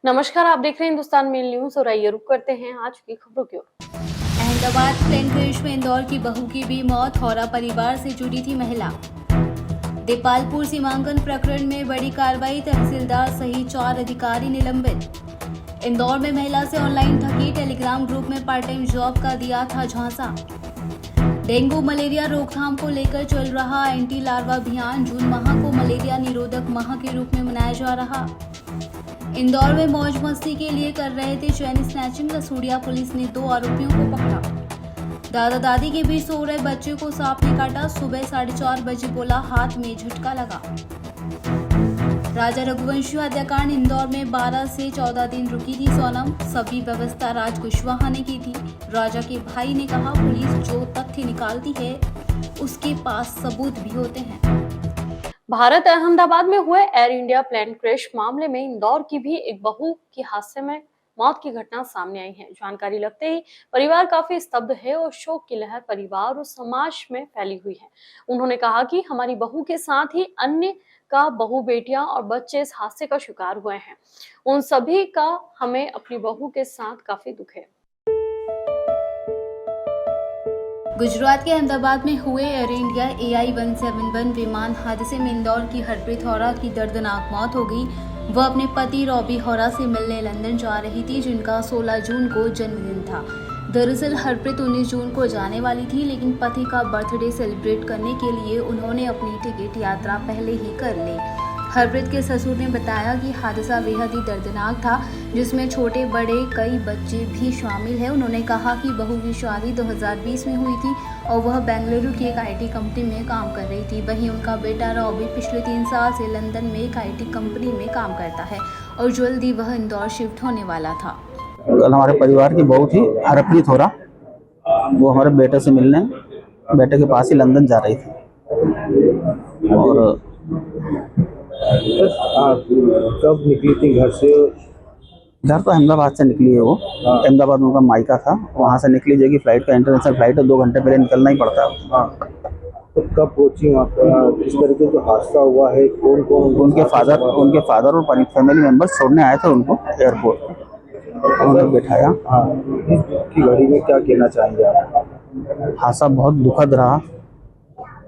नमस्कार, आप देख रहे हैं हिंदुस्तान मेल न्यूज और आइए रुक करते हैं आज की खबरों की ओर। अहमदाबाद प्लेन क्रैश में इंदौर की बहू की भी मौत, हौरा परिवार से जुड़ी थी महिला। देपालपुर सीमांकन प्रकरण में बड़ी कार्रवाई, तहसीलदार सहित 4 अधिकारी निलंबित। इंदौर में महिला से ऑनलाइन ठगी, टेलीग्राम ग्रुप में पार्ट टाइम जॉब का दिया था झांसा। डेंगू मलेरिया रोकथाम को लेकर चल रहा एंटी लार्वा अभियान, जून माह को मलेरिया निरोधक माह के रूप में मनाया जा रहा। इंदौर में मौज मस्ती के लिए कर रहे थे चैन स्नैचिंग, लसूड़िया पुलिस ने 2 आरोपियों को पकड़ा। दादा दादी के बीच सो रहे बच्चे को सांप ने काटा, सुबह 4:30 बजे बोला हाथ में झटका लगा। राजा रघुवंशी हत्याकांड, इंदौर में 12 से 14 दिन रुकी थी सोनम, सभी व्यवस्था राज कुशवाहा ने की थी। राजा के भाई ने कहा पुलिस जो तथ्य निकालती है उसके पास सबूत भी होते हैं। भारत अहमदाबाद में हुए एयर इंडिया प्लेन क्रैश मामले में इंदौर की भी एक बहू की हादसे में मौत की घटना सामने आई है। जानकारी लगते ही परिवार काफी स्तब्ध है और शोक की लहर परिवार और समाज में फैली हुई है। उन्होंने कहा कि हमारी बहू के साथ ही अन्य का बहू बेटियां और बच्चे इस हादसे का शिकार हुए हैं। उन सभी का हमें अपनी बहू के साथ काफी दुख है। गुजरात के अहमदाबाद में हुए एयर इंडिया AI-171 विमान हादसे में इंदौर की हरप्रीत हौरा की दर्दनाक मौत हो गई। वह अपने पति रॉबी हौरा से मिलने लंदन जा रही थी, जिनका 16 जून को जन्मदिन था। दरअसल हरप्रीत 19 जून को जाने वाली थी, लेकिन पति का बर्थडे सेलिब्रेट करने के लिए उन्होंने अपनी टिकट यात्रा पहले ही कर ली। हरप्रीत के ससुर ने बताया कि हादसा बेहद ही दर्दनाक था, जिसमें छोटे बड़े कई बच्चे भी शामिल हैं। उन्होंने कहा कि बहू की शादी 2020 में हुई थी और वह बेंगलुरु की एक IT कंपनी में काम कर रही थी। वहीं उनका बेटा रॉबी पिछले 3 साल से लंदन में एक IT कंपनी में काम करता है और जल्दी वह इंदौर शिफ्ट होने वाला था। कल हमारे परिवार की बहू थी हरप्रीत हो रहा, वो हमारे बेटे से मिलने बेटे के पास ही लंदन जा रही थी। और कब निकली थी घर से? घर तो अहमदाबाद से निकली है वो। अहमदाबाद में उनका मायका था, वहाँ से निकली जो कि फ्लाइट का इंटरनेशनल फ्लाइट है, 2 घंटे पहले निकलना ही पड़ता है। तो कब पहुंची वहाँ पर? किस तरीके का हादसा हुआ है? कौन कौन? उनके फादर और फैमिली मेम्बर्स छोड़ने आए थे उनको एयरपोर्ट, उन्होंने बैठाया। की घड़ी में क्या कहना चाहेंगे आप? हादसा बहुत दुखद रहा।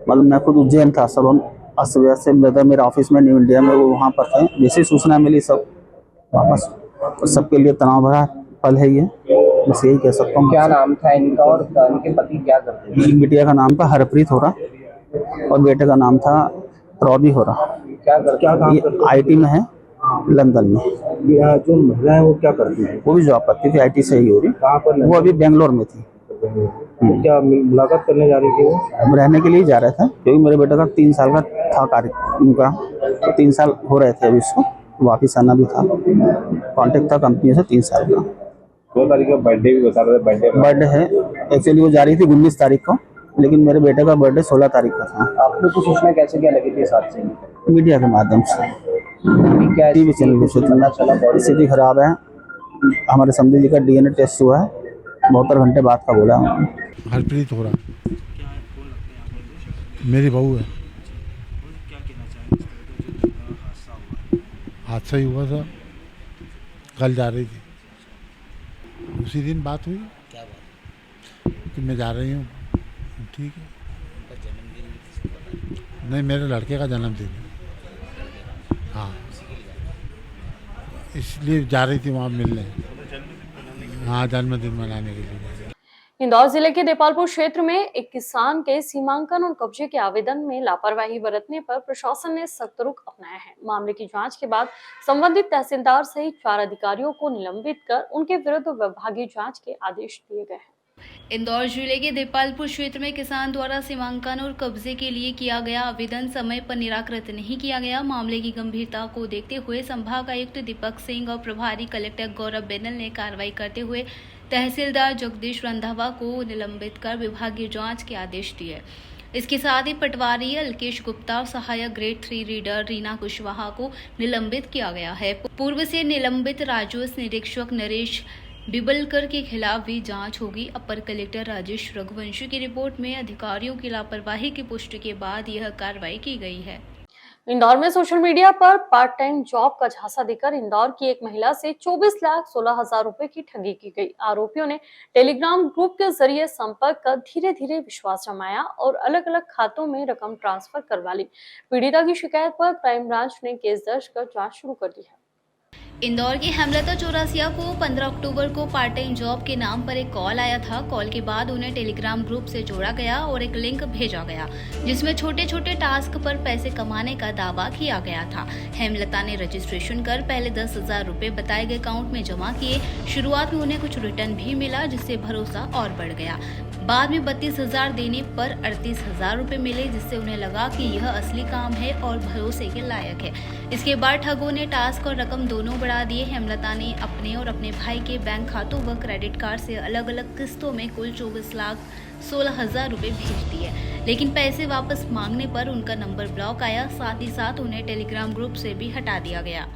मतलब मैं खुद उज्जैन था, सब हम अस्त व्यस्त से ब्रदर मेरे ऑफिस में न्यू इंडिया में वो वहाँ पर थे। जैसे सूचना मिली सब वापस, सबके लिए तनाव भरा पल है ये, बस यही कह सकता हूँ। क्या नाम था इनका और इनके पति क्या करते थे? बिटिया का नाम था हरप्रीत हो रहा और बेटे का नाम था रॉबी हो रहा। क्या काम करते? IT में है लंदन में। जो महिला है वो क्या करती है? वो भी जॉब करती थी, IT से ही हो रही। कहाँ पर? वो अभी बेंगलोर में थी। क्या मुलाकात करने जा रही थी वो? अब रहने के लिए जा रहे थे, क्योंकि मेरे बेटे का 3 साल का था कार्य उनका, तो 3 साल हो रहे थे अभी उसको, वापिस आना भी था। कॉन्टेक्ट था कंपनी से 3 साल का। 2 तारीख का बर्थडे भी बता रहे थे। बर्थडे है, एक्चुअली वो जा रही थी 19 तारीख को, लेकिन मेरे बेटे का बर्थडे 16 तारीख का था। आपको तो सूचना कैसे क्या लगी थी इस हादसे की? मीडिया के माध्यम से, TV चैनल की सूचना चला। स्थिति खराब है, हमारे समझी जी का DNA टेस्ट हुआ है, 72 घंटे बाद का बोला। हरप्रीत हो रहा मेरी बहू है। हादसा ही हुआ था, कल जा रही थी, उसी दिन बात हुई। क्या बात? कि मैं जा रही हूँ। ठीक है। नहीं, मेरे लड़के का जन्मदिन है। हाँ, इसलिए जा रही थी वहाँ मिलने। हाँ, जन्मदिन मनाने के लिए। इंदौर जिले के देपालपुर क्षेत्र में एक किसान के सीमांकन और कब्जे के आवेदन में लापरवाही बरतने पर प्रशासन ने सख्त रुख अपनाया है। मामले की जांच के बाद संबंधित तहसीलदार सहित 4 अधिकारियों को निलंबित कर उनके विरुद्ध विभागीय जांच के आदेश दिए गए हैं। इंदौर जिले के देपालपुर क्षेत्र में किसान द्वारा सीमांकन और कब्जे के लिए किया गया आवेदन समय पर निराकृत नहीं किया गया। मामले की गंभीरता को देखते हुए संभाग आयुक्त दीपक सिंह और प्रभारी कलेक्टर गौरव बेनल ने कार्रवाई करते हुए तहसीलदार जगदीश रंधावा को निलंबित कर विभागीय जांच के आदेश दिए। इसके साथ ही पटवारी अलकेश गुप्ता और सहायक ग्रेड 3 रीडर रीना कुशवाहा को निलंबित किया गया है। पूर्व से निलंबित राजस्व निरीक्षक नरेश बिबलकर के खिलाफ भी जांच होगी। अपर कलेक्टर राजेश रघुवंशी की रिपोर्ट में अधिकारियों की लापरवाही की पुष्टि के बाद यह कार्रवाई की गई है। इंदौर में सोशल मीडिया पर पार्ट टाइम जॉब का झांसा देकर इंदौर की एक महिला से 24,16,000 रुपए की ठगी की गई। आरोपियों ने टेलीग्राम ग्रुप के जरिए संपर्क कर धीरे धीरे विश्वास जमाया और अलग अलग खातों में रकम ट्रांसफर करवा ली। पीड़िता की शिकायत पर क्राइम ब्रांच ने केस दर्ज कर जांच शुरू कर दी है। इंदौर की हेमलता चौरसिया को 15 अक्टूबर को पार्ट टाइम जॉब के नाम पर एक कॉल आया था। कॉल के बाद उन्हें टेलीग्राम ग्रुप से जोड़ा गया और एक लिंक भेजा गया जिसमें छोटे छोटे टास्क पर पैसे कमाने का दावा किया गया था। हेमलता ने रजिस्ट्रेशन कर पहले 10,000 रुपए बताए गए अकाउंट में जमा किए। शुरुआत में उन्हें कुछ रिटर्न भी मिला जिससे भरोसा और बढ़ गया। बाद में 32,000 देने पर 38,000 रुपए मिले जिससे उन्हें लगा कि यह असली काम है और भरोसे के लायक है। इसके बाद ठगों ने टास्क और रकम दोनों बढ़ा दिए। हेमलता ने अपने और अपने भाई के बैंक खातों व क्रेडिट कार्ड से अलग अलग किस्तों में कुल 24,16,000 रुपए भेज दिए, लेकिन पैसे वापस मांगने पर उनका नंबर ब्लॉक आया। साथ ही साथ उन्हें टेलीग्राम ग्रुप से भी हटा दिया गया।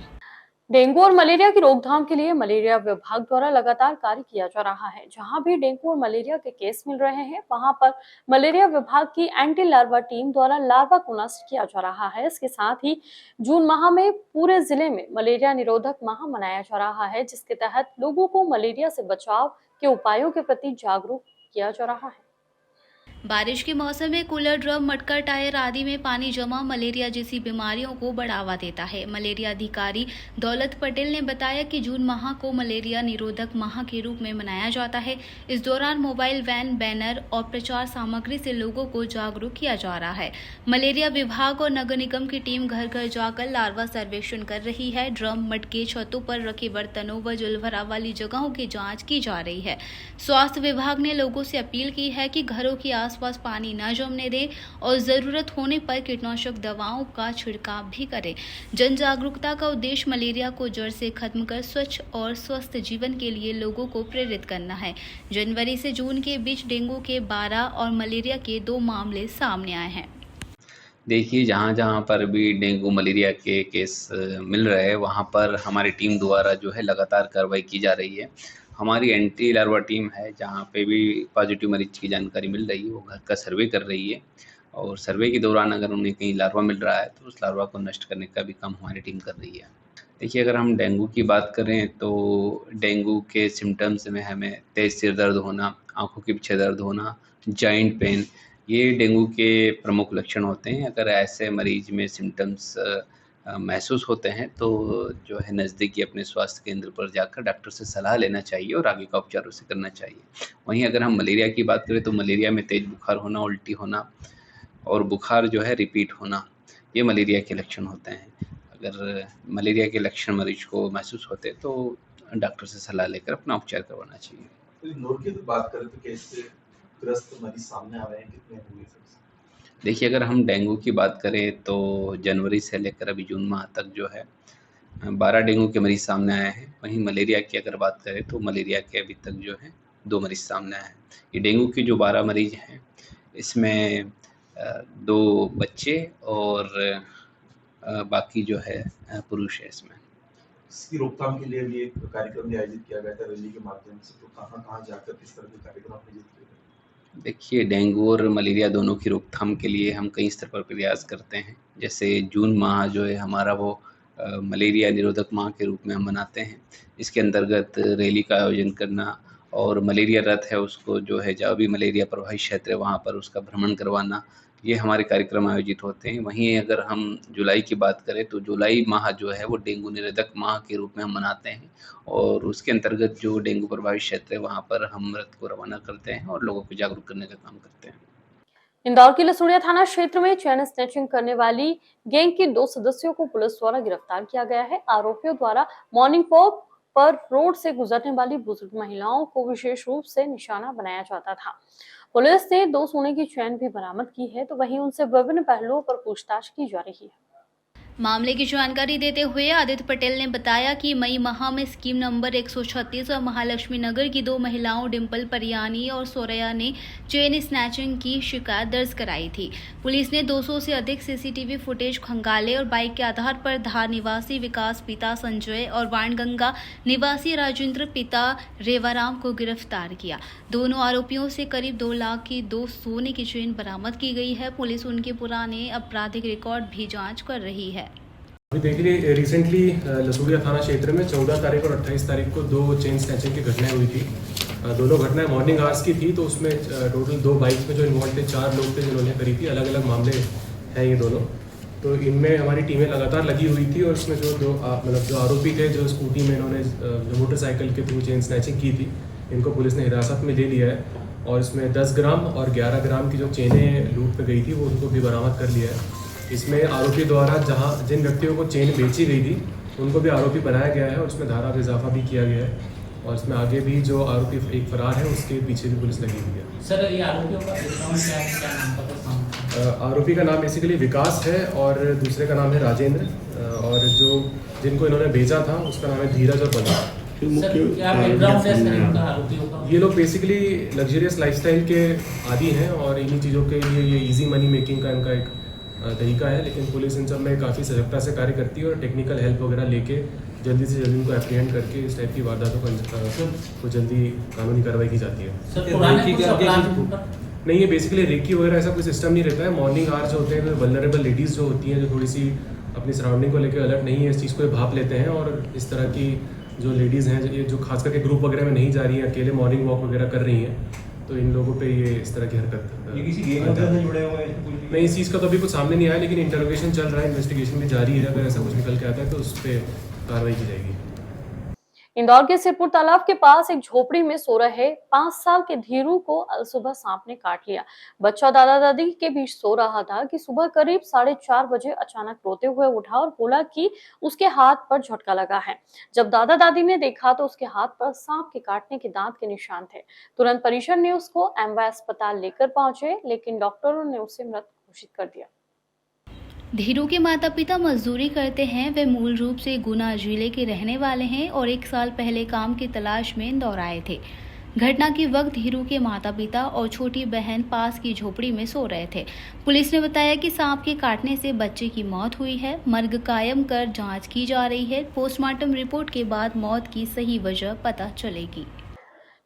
डेंगू और मलेरिया की रोकथाम के लिए मलेरिया विभाग द्वारा लगातार कार्य किया जा रहा है। जहां भी डेंगू और मलेरिया के केस मिल रहे हैं वहां पर मलेरिया विभाग की एंटी लार्वा टीम द्वारा लार्वा को नष्ट किया जा रहा है। इसके साथ ही जून माह में पूरे जिले में मलेरिया निरोधक माह मनाया जा रहा है, जिसके तहत लोगों को मलेरिया से बचाव के उपायों के प्रति जागरूक किया जा रहा है। बारिश के मौसम में कूलर, ड्रम, मटका, टायर आदि में पानी जमा मलेरिया जैसी बीमारियों को बढ़ावा देता है। मलेरिया अधिकारी दौलत पटेल ने बताया कि जून माह को मलेरिया निरोधक माह के रूप में मनाया जाता है। इस दौरान मोबाइल वैन, बैनर और प्रचार सामग्री से लोगों को जागरूक किया जा रहा है। मलेरिया विभाग और नगर निगम की टीम घर घर जाकर लार्वा सर्वेक्षण कर रही है। ड्रम, मटके, छतों पर रखे बर्तनों व जलभराव वाली जगहों की जाँच की जा रही है। स्वास्थ्य विभाग ने लोगों से अपील की है कि घरों के आसपास पानी न जमने दें और जरूरत होने पर कीटनाशक दवाओं का छिड़काव भी करें। जन जागरूकता का उद्देश्य मलेरिया को जड़ से खत्म कर स्वच्छ और स्वस्थ जीवन के लिए लोगों को प्रेरित करना है। जनवरी से जून के बीच डेंगू के 12 और मलेरिया के 2 मामले सामने आए हैं। देखिए, जहाँ जहाँ पर भी डेंगू मलेरिया के केस मिल रहे हैं वहाँ पर हमारी टीम द्वारा जो है लगातार कार्रवाई की जा रही है। हमारी एंटी लार्वा टीम है, जहाँ पे भी पॉजिटिव मरीज की जानकारी मिल रही है वो घर का सर्वे कर रही है और सर्वे के दौरान अगर उन्हें कहीं लार्वा मिल रहा है तो उस लार्वा को नष्ट करने का भी काम हमारी टीम कर रही है। देखिए, अगर हम डेंगू की बात करें तो डेंगू के सिम्टम्स में हमें तेज़ सिर दर्द होना, आँखों के पीछे दर्द होना, जॉइंट पेन, ये डेंगू के प्रमुख लक्षण होते हैं। अगर ऐसे मरीज में सिम्टम्स महसूस होते हैं तो जो है नज़दीकी अपने स्वास्थ्य केंद्र पर जाकर डॉक्टर से सलाह लेना चाहिए और आगे का उपचार उसे करना चाहिए। वहीं अगर हम मलेरिया की बात करें तो मलेरिया में तेज़ बुखार होना, उल्टी होना और बुखार जो है रिपीट होना, ये मलेरिया के लक्षण होते हैं। अगर मलेरिया के लक्षण मरीज को महसूस होते हैं तो डॉक्टर से सलाह लेकर अपना उपचार करवाना चाहिए। तो इंदौर की बात करें तो कैसे ग्रस्त मरीज सामने आ रहे हैं, कितने हुए सबसे? देखिए, अगर हम डेंगू की बात करें तो जनवरी से लेकर अभी जून माह तक जो है 12 डेंगू के मरीज सामने आए हैं। वहीं मलेरिया की अगर बात करें तो मलेरिया के अभी तक जो है 2 मरीज सामने आए हैं। ये डेंगू के जो 12 मरीज हैं इसमें 2 बच्चे और बाकी जो है पुरुष है इसमें। इसकी रोकथाम के लिए भी एक कार्यक्रम भी आयोजित किया गया था रैली के माध्यम से, तो कहाँ कहाँ जाकर किस तरह के कार्यक्रम आयोजित किए गए? देखिए, डेंगू और मलेरिया दोनों की रोकथाम के लिए हम कई स्तर पर प्रयास करते हैं। जैसे जून माह जो है हमारा वो मलेरिया निरोधक माह के रूप में हम मनाते हैं। इसके अंतर्गत रैली का आयोजन करना और मलेरिया रथ है उसको जो है जहाँ भी मलेरिया प्रभावित क्षेत्र है वहाँ पर उसका भ्रमण करवाना, ये हमारे कार्यक्रम आयोजित होते हैं। वहीं अगर हम जुलाई की बात करें तो जुलाई माह जो है वो डेंगू निरोधक माह के रूप में हम मनाते हैं और उसके अंतर्गत जो डेंगू प्रभावित क्षेत्र है वहाँ पर हम रथ को रवाना करते हैं और लोगों को जागरूक करने का काम करते हैं। इंदौर के लसुड़िया थाना क्षेत्र में चैन स्नैचिंग करने वाली गैंग के 2 सदस्यों को पुलिस द्वारा गिरफ्तार किया गया है। आरोपियों द्वारा मॉर्निंग वॉक पर रोड से गुजरने वाली बुजुर्ग महिलाओं को विशेष रूप से निशाना बनाया जाता था। पुलिस ने 2 सोने की चैन भी बरामद की है, तो वहीं उनसे विभिन्न पहलुओं पर पूछताछ की जा रही है। मामले की जानकारी देते हुए आदित्य पटेल ने बताया कि मई माह में स्कीम नंबर 136 और महालक्ष्मी नगर की 2 महिलाओं डिम्पल परियानी और सोरया ने चेन स्नैचिंग की शिकायत दर्ज कराई थी। पुलिस ने 200 से अधिक सीसीटीवी फुटेज खंगाले और बाइक के आधार पर धार निवासी विकास पिता संजय और वाणगंगा निवासी राजेंद्र पिता रेवाराम को गिरफ्तार किया। दोनों आरोपियों से करीब 2 लाख की 2 सोने की चेन बरामद की गई है। पुलिस उनके पुराने आपराधिक रिकॉर्ड भी जांच कर रही है। अभी देखिए रिसेंटली लसूड़िया थाना क्षेत्र में 14 तारीख और 28 तारीख को 2 चेन स्नैचिंग की घटनाएं हुई थी। दोनों घटनाएं मॉर्निंग आवर्स की थी, तो उसमें टोटल 2 बाइक में जो इन्वॉल्व थे 4 लोग थे जिन्होंने करी थी। अलग अलग मामले हैं ये दोनों। तो इनमें हमारी टीमें लगातार लगी हुई थी और इसमें जो आरोपी थे जो स्कूटी में इन्होंने जो मोटरसाइकिल के थ्रू चेन स्नैचिंग की थी, इनको पुलिस ने हिरासत में ले लिया है और इसमें 10 ग्राम और 11 ग्राम की जो चेनें लूट पे गई थी वो उनको भी बरामद कर लिया है। इसमें आरोपी द्वारा जिन व्यक्तियों को चेन बेची गई थी उनको भी आरोपी बनाया गया है और उसमें धारा में इजाफा भी किया गया है और इसमें आगे भी जो आरोपी एक फरार है उसके पीछे भी पुलिस लगी हुई है। सर, ये आरोपियों का क्या नाम पता? आरोपी का नाम बेसिकली विकास है और दूसरे का नाम है राजेंद्र और जो जिनको इन्होंने बेचा था उसका नाम है धीरज और बलराम। सर, क्या बैकग्राउंड है सर इनका आरोपियों का? ये लोग बेसिकली लग्जरियस लाइफस्टाइल के आदी हैं और इन्हीं चीज़ों के लिए ये इजी मनी मेकिंग का इनका एक तरीका है, लेकिन पुलिस इन सब में काफ़ी सजगता से कार्य करती है और टेक्निकल हेल्प वगैरह लेके जल्दी से जल्दी उनको एप्रीहेंड करके इस टाइप की वारदातों को जल्दी कानूनी कार्रवाई की जाती है। सर, पुराने कुछ अपराध नहीं, ये बेसिकली रेकी वगैरह ऐसा कोई सिस्टम नहीं रहता है। मॉर्निंग आवर्स जो होते हैं, वल्नरेबल लेडीज़ जो होती हैं जो थोड़ी सी अपनी सराउंडिंग को लेकर अलर्ट नहीं है, इस चीज़ को भाप लेते हैं और इस तरह की जो लेडीज़ हैं ये जो खास करके ग्रुप वगैरह में नहीं जा रही हैं, अकेले मॉर्निंग वॉक वगैरह कर रही हैं, तो इन लोगों पे ये इस तरह की हरकत किसी गैंग वगैरह से जुड़े हुए हैं? नहीं, इस चीज़ का तो अभी कुछ सामने नहीं आया, लेकिन इंटरोगेशन चल रहा है, इन्वेस्टिगेशन भी जारी है। अगर ऐसा कुछ निकल के आता है तो उस पर कार्रवाई की जाएगी। इंदौर के सिरपुर तालाब के पास एक झोपड़ी में सो रहे 5 साल के धीरू को सुबह सांप ने काट लिया। बच्चा दादा दादी के बीच सो रहा था कि सुबह करीब 4:30 बजे अचानक रोते हुए उठा और बोला कि उसके हाथ पर झटका लगा है। जब दादा दादी ने देखा तो उसके हाथ पर सांप के काटने के दांत के निशान थे। तुरंत परिजन ने उसको एमवाय अस्पताल लेकर पहुंचे, लेकिन डॉक्टरों ने उसे मृत घोषित कर दिया। धीरू के माता पिता मजदूरी करते हैं। वे मूल रूप से गुना जिले के रहने वाले हैं और 1 साल पहले काम की तलाश में इंदौर आए थे। घटना के वक्त धीरू के माता पिता और छोटी बहन पास की झोपड़ी में सो रहे थे। पुलिस ने बताया कि सांप के काटने से बच्चे की मौत हुई है। मर्ग कायम कर जांच की जा रही है। पोस्टमार्टम रिपोर्ट के बाद मौत की सही वजह पता चलेगी।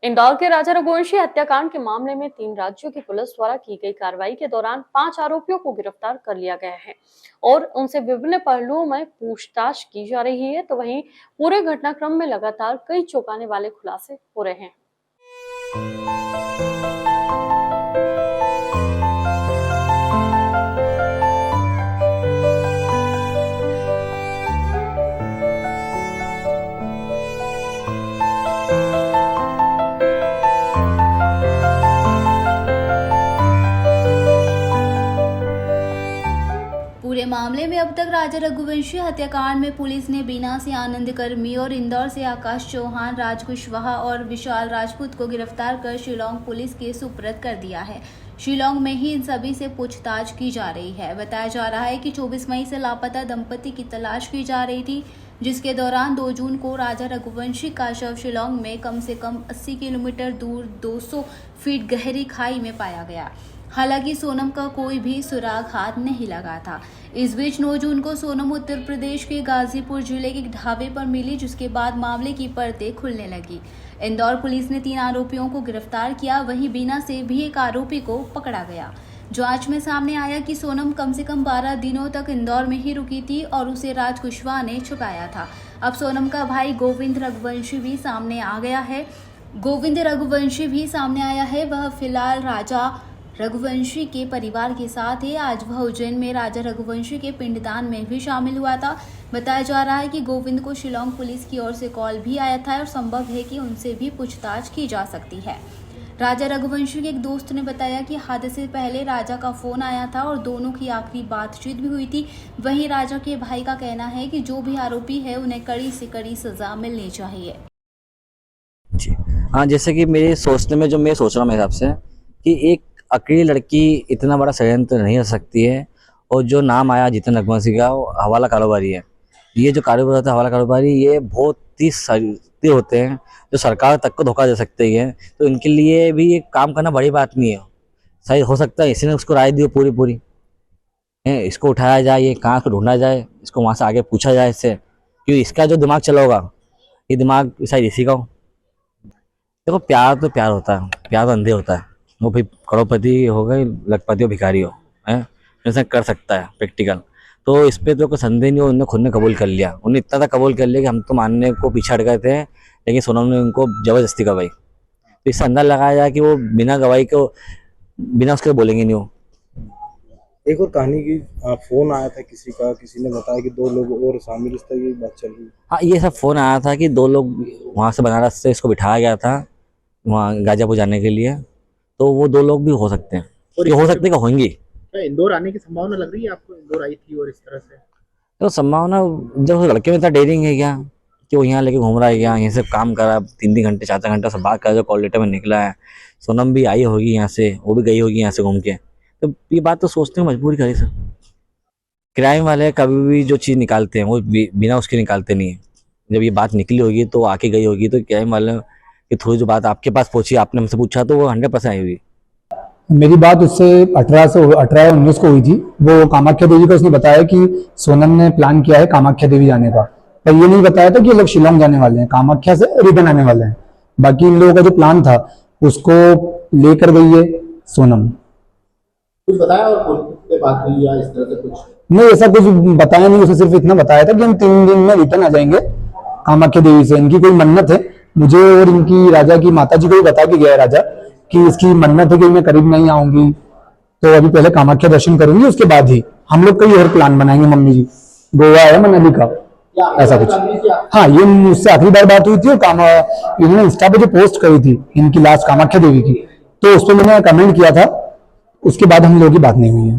इंदौर के राजा रघुवंशी हत्याकांड के मामले में 3 राज्यों की पुलिस द्वारा की गई कार्रवाई के दौरान 5 आरोपियों को गिरफ्तार कर लिया गया है और उनसे विभिन्न पहलुओं में पूछताछ की जा रही है। तो वहीं पूरे घटनाक्रम में लगातार कई चौंकाने वाले खुलासे हो रहे हैं। पूरे मामले में अब तक राजा रघुवंशी हत्याकांड में पुलिस ने बीना से आनंद कर्मी और इंदौर से आकाश चौहान, राज कुशवाहा और विशाल राजपूत को गिरफ्तार कर शिलोंग पुलिस के सुपुर्द कर दिया है। शिलोंग में ही इन सभी से पूछताछ की जा रही है। बताया जा रहा है कि 24 मई से लापता दंपति की तलाश की जा रही थी, जिसके दौरान 2 जून को राजा रघुवंशी का शव शिलोंग में कम से कम 80 किलोमीटर दूर 200 फीट गहरी खाई में पाया गया। हालांकि सोनम का कोई भी सुराग हाथ नहीं लगा था। इस बीच 9 जून को सोनम उत्तर प्रदेश के गाजीपुर जिले के ढाबे पर मिली, जिसके बाद मामले की परतें खुलने लगी। इंदौर पुलिस ने 3 आरोपियों को गिरफ्तार किया, वहीं बीना से भी एक आरोपी को पकड़ा गया। जांच में सामने आया कि सोनम कम से कम 12 दिनों तक इंदौर में ही रुकी थी और उसे राज कुशवाहा ने छुपाया था। अब सोनम का भाई गोविंद रघुवंशी भी सामने आ गया है। वह फिलहाल राजा रघुवंशी के परिवार के साथ है। आज वह उज्जैन में राजा रघुवंशी के पिंडदान में भी शामिल हुआ था। बताया जा रहा है कि गोविंद को शिलोंग पुलिस की ओर से कॉल भी आया था और संभव है कि उनसे भी पूछताछ की जा सकती है। राजा रघुवंशी के एक दोस्त ने बताया कि हादसे से पहले राजा का फोन आया था और दोनों की आखिरी बातचीत भी हुई थी। वहीं राजा के भाई का कहना है कि जो भी आरोपी है उन्हें कड़ी से कड़ी सजा मिलनी चाहिए। जी हाँ, जैसे कि मेरे सोचने में जो मैं सोच रहा हूँ मेरे हिसाब से कि एक अकेली लड़की इतना बड़ा षड्यंत्र नहीं हो सकती है और जो नाम आया जितन रघुवंशी का, वो हवाला कारोबारी है। ये जो कारोबार होता है हवाला कारोबारी, ये बहुत ही सस्ते होते हैं जो सरकार तक को धोखा दे सकते हैं। तो इनके लिए भी ये काम करना बड़ी बात नहीं है। सही हो सकता है इसी ने उसको राय दी हो पूरी इसको उठाया जाए, ये कहाँ को ढूंढा जाए, इसको वहाँ से आगे पूछा जाए इससे, क्योंकि इसका जो दिमाग चला होगा ये दिमाग शायद इसी का हो। देखो प्यार तो प्यार होता है, प्यार तो अंधे होता है। वो भाई करोड़पति हो गए, लखपति हो, भिखारी हो, है ऐसा कर सकता है प्रैक्टिकल। तो इस पर तो कोई संदेह नहीं हो, उन्होंने खुद ने कबूल कर लिया। उन्हें इतना तक कबूल कर लिया कि हम तो मानने को पीछे हट गए थे, लेकिन सोनम ने उनको जबरदस्ती गवाई। तो इससे अंदाजा लगाया जाए कि वो बिना गवाही को, बिना उसके बोलेंगे नहीं। वो एक और कहानी की फोन आया था किसी का, किसी ने बताया कि 2 लोग और शामिल, इस तरह की बात चल रही है। हाँ, ये सब फोन आया था कि 2 लोग वहाँ से बनारस से इसको बिठाया गया था वहाँ गाजीपुर जाने के लिए। तो वो 2 लोग भी हो सकते हैं, और ये हो सकते हैं कि होंगी। इंदौर आने की संभावना लग रही है आपको? इंदौर आई थी और इस तरह से तो संभावना, जब लड़के में इतना डेयरिंग है क्या कि वो यहाँ लेके घूम रहा है, क्या यहीं से काम करा 3-3 घंटे 4-4 घंटा से बात करा, जो कॉल लेटर में निकला है। सोनम भी आई होगी यहाँ से, वो भी गई होगी यहाँ से घूम के। तो ये बात तो सोचते हैं, मजबूरी करी सर। क्राइम वाले कभी भी जो चीज़ निकालते हैं वो बिना उसके निकालते नहीं है। जब ये बात निकली होगी तो आके गई होगी, तो क्राइम वाले की थोड़ी जो बात आपके पास पहुंची, आपने हमसे पूछा, तो वो 100% आई होगी। मेरी बात उससे 18-19 को हुई थी। वो कामाख्या देवी का उसने बताया कि सोनम ने प्लान किया है कामाख्या देवी जाने का, पर ये नहीं बताया था कि ये लोग शिलोंग जाने वाले हैं, कामाख्या से रिटर्न आने वाले हैं। बाकी इन लोगों का जो प्लान था उसको लेकर गई है सोनम। कुछ बताया और बात हुई या इस तरह से कुछ नहीं, ऐसा कुछ बताया नहीं। उसे सिर्फ इतना बताया था कि हम 3 दिन में रिटर्न आ जाएंगे कामाख्या देवी से। इनकी कोई मन्नत है, मुझे और इनकी राजा की माता जी को भी बता के गया है राजा कि इसकी मन्नत है कि मैं करीब नहीं आऊंगी, तो अभी पहले कामाख्या दर्शन करूंगी, उसके बाद ही हम लोग कई और प्लान बनाएंगे। मम्मी जी गोवा है, मनाली का, ऐसा कुछ। हाँ, ये मुझसे आखिरी बार बात हुई थी और इन्होंने इंस्टा पे जो पोस्ट करी थी इनकी लास्ट कामाख्या देवी की, तो उस पर मैंने कमेंट किया था। उसके बाद हम लोगों की बात नहीं हुई है।